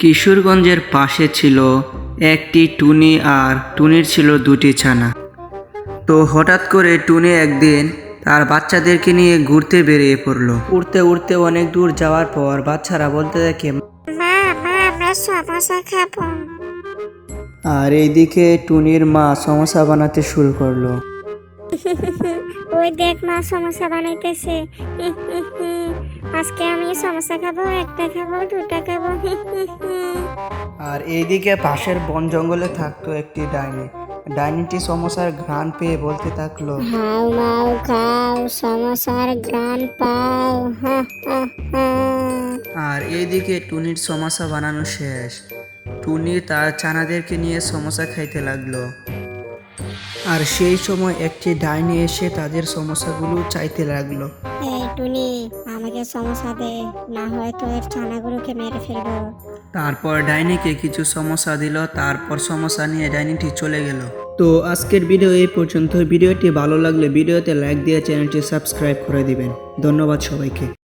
কিশোরগঞ্জের পাশে ছিল একটি টুনি, আর টুনির ছিল দুটি ছানা। তো হঠাৎ করে টুনি একদিন তার বাচ্চাদেরকে নিয়ে ঘুরতে বেরিয়ে পড়লো। উড়তে উড়তে অনেক দূর যাওয়ার পর বাচ্চারা বলতে থাকে, মা মা আমরা সমোসা খাবো। আর এইদিকে টুনির মা সমোসা বানাতে শুরু করলো। ওই দেখ মা সমোসা বানাইতেছে। আজকে আমি সমোসা খাবো, একটা খাবো, দুটা খাবো। আর এইদিকে পাশের বন জঙ্গলে থাকতো একটি ডাইনি। ডাইনিটি সমোসার ঘ্রাণ পেয়ে বলতে থাকলো, হাউ মাউ খাও, সমোসার গ্রান পাও। আর এইদিকে টুনির সমোসা বানানো শেষ। টুনি তার ছানাদেরকে নিয়ে সমোসা খাইতে লাগলো। আর সেই সময় একটি ডাইনি এসে তাদের সমোসাগুলো চাইতে লাগলো। এই টুনি, আমাকে সমোসা দে, না হয় তো এর ছানাগুলোকে মেরে ফেলবো। তারপর ডাইনিকে কিছু সমস্যা দিল, তারপর সমস্যা নিয়ে ডাইনিটি চলে গেল। তো আজকের ভিডিও এই পর্যন্ত। ভিডিওটি ভালো লাগলে ভিডিওতে লাইক দিয়ে চ্যানেলটি সাবস্ক্রাইব করে দিবেন। ধন্যবাদ সবাইকে।